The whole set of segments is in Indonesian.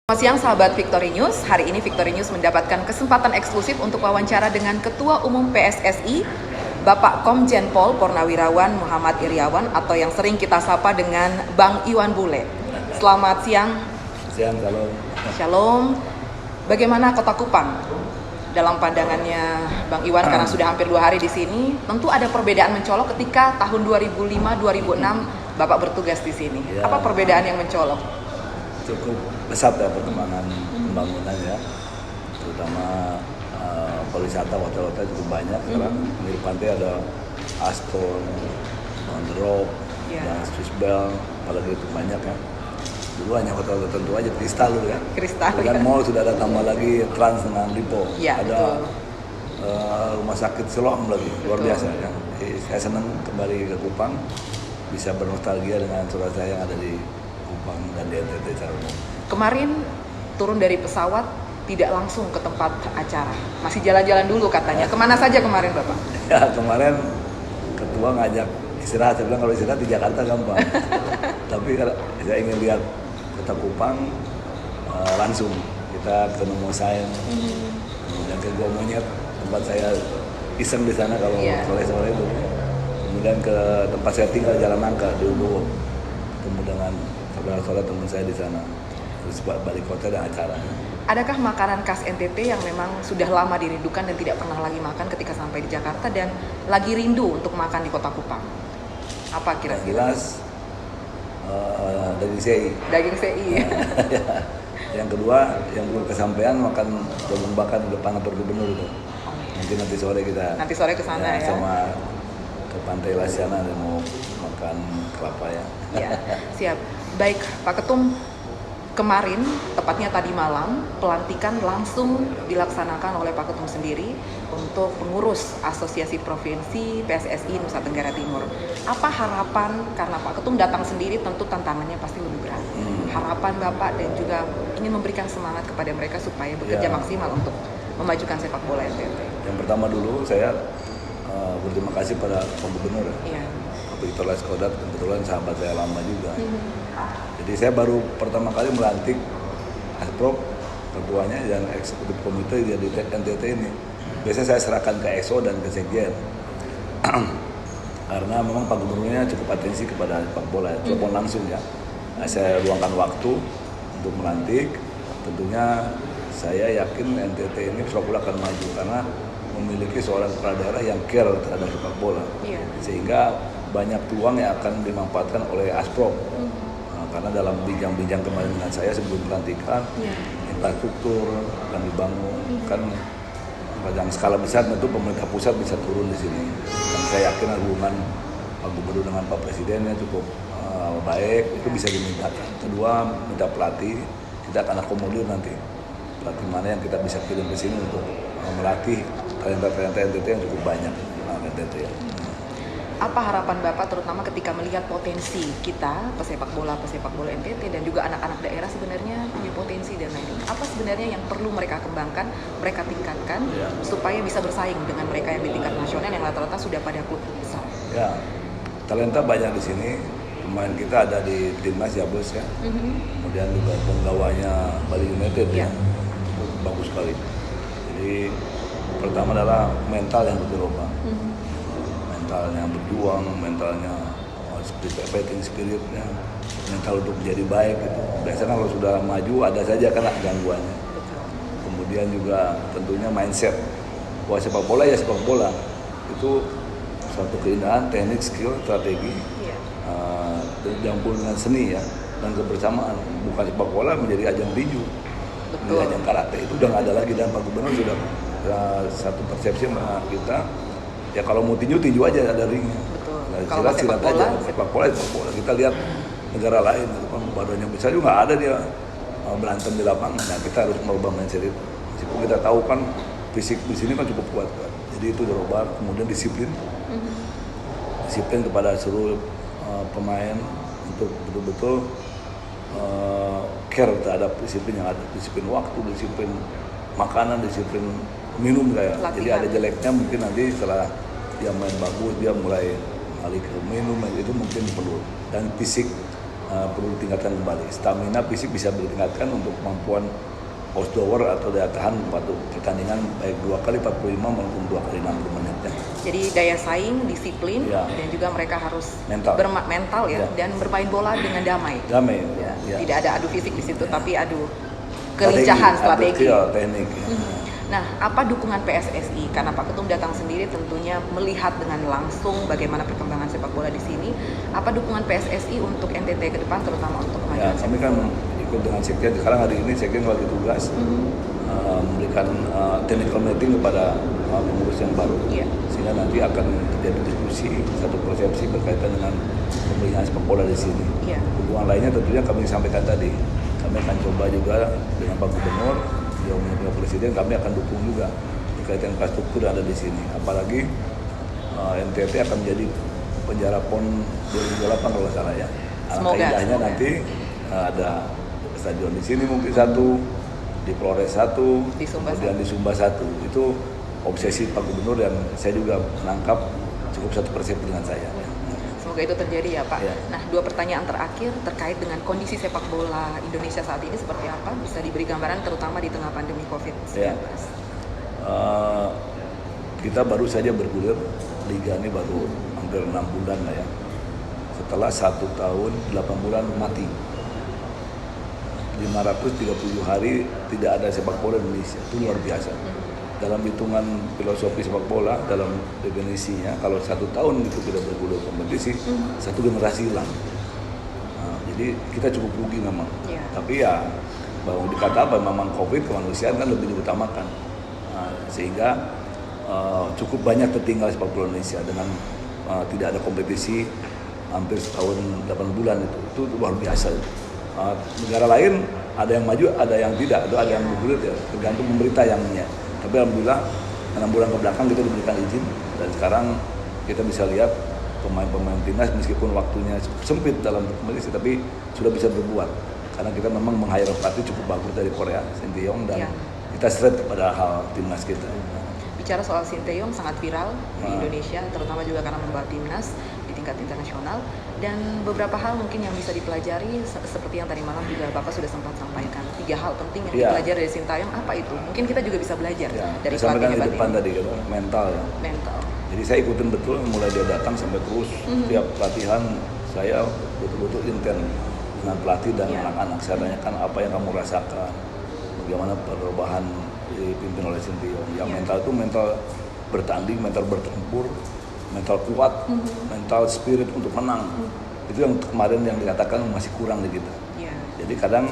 Selamat siang sahabat Victory News. Hari ini Victory News mendapatkan kesempatan eksklusif untuk wawancara dengan Ketua Umum PSSI, Bapak Komjen Pol Purnawirawan Muhammad Iryawan atau yang sering kita sapa dengan Bang Iwan Bule. Selamat siang. Siang, shalom. Shalom. Bagaimana Kota Kupang? Dalam pandangannya Bang Iwan, karena sudah hampir 2 hari di sini, tentu ada perbedaan mencolok ketika tahun 2005-2006 Bapak bertugas di sini. Ya. Apa perbedaan yang mencolok? Cukup pesat ya perkembangan pembangunan ya, terutama pariwisata, hotel-hotel cukup banyak. Sekarang di pantai ada Aston, On The Rock, dan Swiss Bell, apalagi itu banyak ya. Dulu hanya hotel tertentu aja, Kristal ya. Kristal. Dan mall sudah ada tambah lagi Trans dengan Lipo. Ya, ada rumah sakit Siloam lagi, luar biasa ya. Jadi saya senang kembali ke Kupang, bisa bernostalgia dengan saudara saya yang ada di Kupang dan di NTT secara umum. Kemarin turun dari pesawat tidak langsung ke tempat acara, masih jalan-jalan dulu katanya. Kemana saja kemarin Bapak? Ya kemarin ketua ngajak istirahat, saya bilang kalau istirahat di Jakarta gampang. Tapi kalau saya ingin lihat kota Kupang langsung, kita ketemu Mosain, kemudian ke Gua Monyet, tempat saya iseng di sana kalau sore-sore itu. Kemudian ke tempat saya tinggal Jalan Nangka di Ubo, ketemu dengan saudara-saudara teman saya di sana. Terus balik kota dan acara. Adakah makanan khas NTT yang memang sudah lama dirindukan dan tidak pernah lagi makan ketika sampai di Jakarta dan lagi rindu untuk makan di Kota Kupang? Apa kira-kira? Jelas daging CI. Daging CI. Yang kedua, yang belum kesampaian makan jagung bakar di depan kantor gubernur itu. Mungkin nanti sore kita. Nanti sore ke sana ya. Sama ke Pantai Lasiana dan mau makan kelapa ya. Ya, siap. Baik, Pak Ketum. Kemarin, tepatnya tadi malam, pelantikan langsung dilaksanakan oleh Pak Ketum sendiri untuk pengurus Asosiasi Provinsi PSSI Nusa Tenggara Timur. Apa harapan, karena Pak Ketum datang sendiri tentu tantangannya pasti lebih berat. Harapan Bapak dan juga ingin memberikan semangat kepada mereka supaya bekerja maksimal untuk memajukan sepak bola NTT. Yang pertama dulu saya berterima kasih pada Pak Gubernur ya. Victor Laiskodat, kebetulan sahabat saya lama juga. Jadi saya baru pertama kali melantik Asprop, ketuanya dan eksekutif komite di NTT ini. Biasanya saya serahkan ke EXO dan ke Sekjen. Karena memang Pak Gubernurnya cukup atensi kepada sepak bola, telepon langsung ya. Nah, saya luangkan waktu untuk melantik. Tentunya saya yakin NTT ini sepak bola akan maju karena memiliki seorang kepala daerah yang care terhadap sepak bola. Sehingga banyak peluang yang akan dimanfaatkan oleh Asprop. Karena dalam bincang-bincang kemarin dengan saya sebelum pelantikan, infrastruktur akan dibangun, kan pada skala besar tentu pemerintah pusat bisa turun di sini. Dan saya yakin hubungan Pak Gubernur dengan Pak Presidennya cukup baik, itu bisa dimintakan. Kedua, minta pelatih, kita akan akomodir nanti pelatih mana yang kita bisa kirim ke sini untuk melatih talenta-talenta NTT yang cukup banyak NTT ya. Apa harapan Bapak terutama ketika melihat potensi kita pesepak bola NTT dan juga anak-anak daerah sebenarnya punya potensi dan lain-lain. Apa sebenarnya yang perlu mereka kembangkan, mereka tingkatkan supaya bisa bersaing dengan mereka yang di tingkat nasional yang rata-rata sudah pada klub besar? Ya, talenta banyak di sini. Pemain kita ada di Timnas Jables ya. Kemudian juga penggawanya Bali United ya. Bagus sekali. Jadi pertama adalah mental yang berubah. Mentalnya berjuang, mentalnya fighting spiritnya, mental untuk menjadi baik gitu. Biasanya kalau sudah maju ada saja kan gangguannya. Kemudian juga tentunya mindset. Bahwa sepak bola ya sepak bola itu suatu keindahan, teknik, skill, strategi, dicampur dengan seni ya dan kebersamaan. Bukan sepak bola menjadi ajang tinju, menjadi ajang karate itu udah nggak ada lagi dan Pak Gubernur sudah satu persepsi sama kita. Ya kalau mau tinju aja ada ringnya. Silat aja. Sepak bola. Kita lihat negara lain, badannya besar juga nggak ada dia berantem di lapangan. Nah kita harus merubah mindset itu. Meskipun kita tahu kan fisik di sini kan cukup kuat kan. Jadi itu dirubah. Kemudian disiplin kepada seluruh pemain untuk betul-betul care terhadap disiplin yang ada. Disiplin waktu, disiplin makanan, disiplin minum kayak. Jadi ada jeleknya mungkin nanti setelah dia main bagus dia mulai alih ke minum itu mungkin perlu. Dan fisik perlu ditingkatkan kembali. Stamina fisik bisa ditingkatkan untuk kemampuan outdoor atau daya tahan waktu pertandingan baik 2 kali 45 maupun 2 kali 60 menit. Ya. Jadi daya saing, disiplin, ya. dan juga mereka harus mental ya, dan bermain bola dengan damai. Damai. Ya. Ya. Tidak ada adu fisik di situ, tapi adu kelincahan strategi. Teknik. Nah, apa dukungan PSSI? Karena Pak Ketum datang sendiri tentunya melihat dengan langsung bagaimana perkembangan sepak bola di sini. Apa dukungan PSSI untuk NTT ke depan, terutama untuk kemajuan kami kan ikut dengan Sekjen. Sekarang hari ini Sekjen lagi tugas memberikan technical meeting kepada pengurus yang baru, sehingga nanti akan terjadi diskusi satu persepsi berkaitan dengan pembinaan sepak bola di sini. Dukungan lainnya tentunya kami sampaikan tadi. Kami akan coba juga dengan Pak Gubernur, Pak Presiden, kami akan dukung juga berkaitan infrastruktur yang ada di sini. Apalagi NTT akan menjadi penjara PON 2028 kalau salah ya. Indahnya nanti ada stadion di sini mungkin satu, di Flores satu, kemudian di Sumba satu. Itu obsesi Pak Gubernur dan saya juga menangkap cukup satu persepsi dengan saya. Semoga itu terjadi ya Pak. Nah, 2 pertanyaan terakhir terkait dengan kondisi sepak bola Indonesia saat ini seperti apa? Bisa diberi gambaran terutama di tengah pandemi COVID-19. Kita baru saja bergulir, Liga ini baru hampir 6 bulan lah ya. Setelah 1 tahun 8 bulan mati. 530 hari tidak ada sepak bola Indonesia, itu luar biasa. Dalam hitungan filosofi sepak bola, dalam definisinya, kalau 1 tahun itu tidak bergulir kompetisi, 1 generasi hilang. Jadi kita cukup rugi memang. Tapi ya, bahwa dikata apa, memang COVID kemanusiaan kan lebih diutamakan. Sehingga cukup banyak tertinggal sepak bola Indonesia dengan tidak ada kompetisi hampir setahun 8 bulan itu luar biasa. Negara lain ada yang maju, ada yang tidak, ada yang bergulir ya, tergantung pemerintah yangnya. Tapi alhamdulillah 6 bulan kebelakang kita diberikan izin dan sekarang kita bisa lihat pemain-pemain timnas meskipun waktunya sempit dalam kompetisi tapi sudah bisa berbuat karena kita memang meng-hire pelatih cukup bagus dari Korea, Sinteyong, dan kita straight pada hal timnas kita. Bicara soal Sinteyong sangat viral di Indonesia, terutama juga karena membawa timnas di tingkat internasional, dan beberapa hal mungkin yang bisa dipelajari seperti yang tadi malam juga Bapak sudah sempat sampaikan 3 hal penting yang dipelajari dari Sinteyong. Apa itu? Mungkin kita juga bisa belajar dari pelatih hebat depan tadi kan mental ya. Jadi saya ikutin betul mulai dia datang sampai terus tiap pelatihan saya betul-betul intens dengan pelatih dan anak-anak. Saya tanyakan apa yang kamu rasakan, bagaimana perubahan dipimpin oleh Sinteyong. Yang mental itu mental bertanding, mental bertempur, mental kuat, mental spirit untuk menang. Itu yang kemarin yang dikatakan masih kurang di kita. Jadi kadang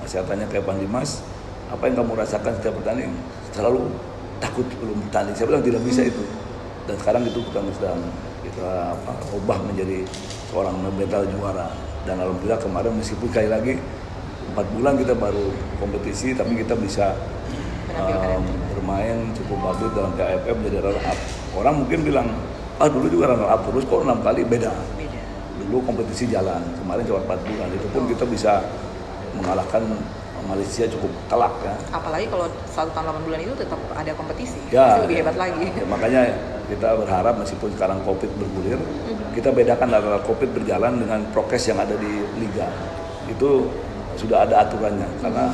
saya tanya ke Pak Dimas, apa yang kamu rasakan setiap pertanding? Selalu takut belum bertanding. Saya bilang tidak bisa itu. Dan sekarang itu kita ubah menjadi seorang mental juara. Dan alhamdulillah kemarin meskipun sekali lagi 4 bulan kita baru kompetisi, tapi kita bisa bermain cukup bagus dalam AFF jadi runner up. Orang mungkin bilang, dulu juga runner up terus kok 6 kali beda. Dulu kompetisi jalan, kemarin cuma 4 bulan. Itu pun kita bisa mengalahkan Malaysia cukup telak ya. Apalagi kalau 1 tahun 8 bulan itu tetap ada kompetisi, pasti lebih hebat lagi. Makanya kita berharap meskipun sekarang COVID bergulir, kita bedakan antara COVID berjalan dengan prokes yang ada di Liga. Itu sudah ada aturannya, karena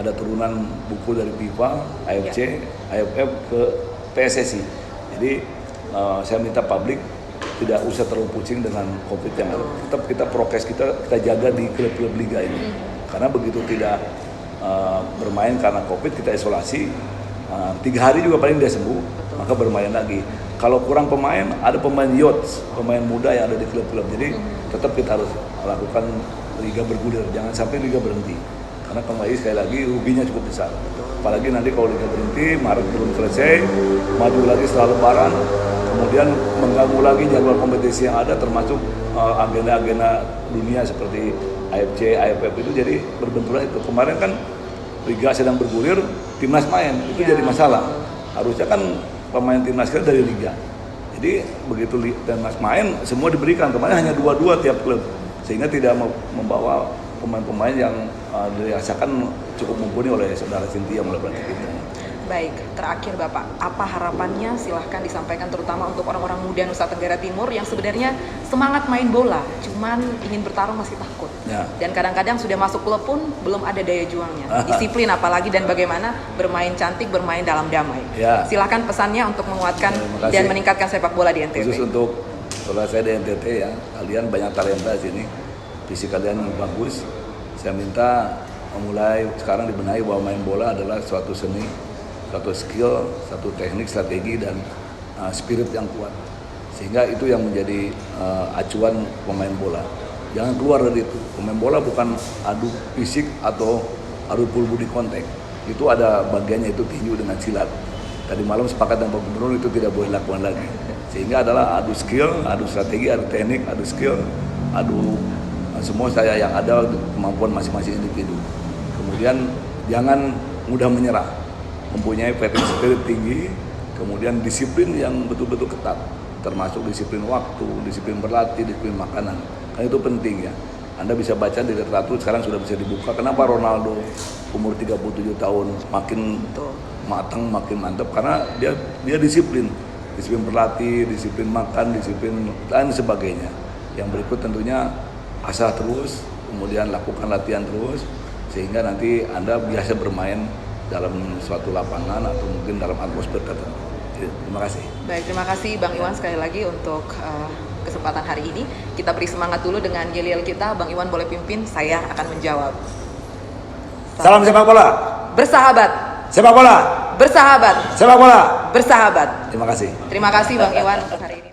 ada turunan buku dari FIFA, AFC, AFF ke PSSI. Jadi saya minta publik tidak usah terlalu pusing dengan COVID yang ada. Tetap kita prokes kita jaga di klub-klub Liga ini. Karena begitu tidak bermain karena COVID, kita isolasi 3 hari juga paling dia sembuh, maka bermain lagi. Kalau kurang pemain, ada pemain youth, pemain muda yang ada di klub-klub. Jadi tetap kita harus melakukan liga bergulir, jangan sampai liga berhenti. Karena kembali sekali lagi ruginya cukup besar. Apalagi nanti kalau liga berhenti, Maret belum selesai, maju lagi setelah Lebaran, kemudian mengganggu lagi jadwal kompetisi yang ada, termasuk agenda-agenda dunia seperti AFC, AFF itu jadi berbenturan itu. Kemarin kan liga sedang bergulir, timnas main, itu jadi masalah. Harusnya kan pemain timnas kita dari liga. Jadi begitu timnas main, semua diberikan. Kemarin hanya 2-2 tiap klub, sehingga tidak membawa pemain-pemain yang dirasakan cukup mumpuni oleh saudara Cynthia oleh pelatih kita. Baik, terakhir Bapak, apa harapannya silahkan disampaikan terutama untuk orang-orang muda Nusa Tenggara Timur yang sebenarnya semangat main bola, cuman ingin bertarung masih takut. Ya. Dan kadang-kadang sudah masuk klub pun belum ada daya juangnya. Disiplin apalagi dan bagaimana bermain cantik, bermain dalam damai. Ya. Silahkan pesannya untuk menguatkan dan meningkatkan sepak bola di NTT. Khusus untuk saudara saya di NTT ya, kalian banyak talenta di sini, fisik kalian bagus. Saya minta memulai sekarang dibenahi bahwa main bola adalah suatu seni, suatu skill, satu teknik, strategi, dan spirit yang kuat. Sehingga itu yang menjadi acuan pemain bola. Jangan keluar dari itu. Pemain bola bukan adu fisik atau adu full body contact. Itu ada bagiannya, itu tinju dengan silat. Tadi malam sepakat dengan Pak Gubernur itu tidak boleh lakukan lagi. Sehingga adalah adu skill, adu strategi, adu teknik, adu skill, adu semua saya yang ada kemampuan masing-masing individu. Kemudian jangan mudah menyerah. Mempunyai fighting spirit tinggi, kemudian disiplin yang betul-betul ketat, termasuk disiplin waktu, disiplin berlatih, disiplin makanan. Karena itu penting ya. Anda bisa baca di literatur sekarang sudah bisa dibuka. Kenapa Ronaldo umur 37 tahun makin matang, makin mantap? Karena dia disiplin berlatih, disiplin makan, disiplin dan sebagainya. Yang berikut tentunya asah terus, kemudian lakukan latihan terus, sehingga nanti Anda biasa bermain dalam suatu lapangan atau mungkin dalam atmosfer tertentu. Terima kasih. Baik, terima kasih Bang Iwan sekali lagi untuk kesempatan hari ini. Kita beri semangat dulu dengan yel-yel kita. Bang Iwan boleh pimpin, saya akan menjawab. Salam sepak bola. Bersahabat. Sepak bola. Bersahabat. Sepak bola. Bersahabat. Terima kasih. Terima kasih Bang Iwan untuk hari ini.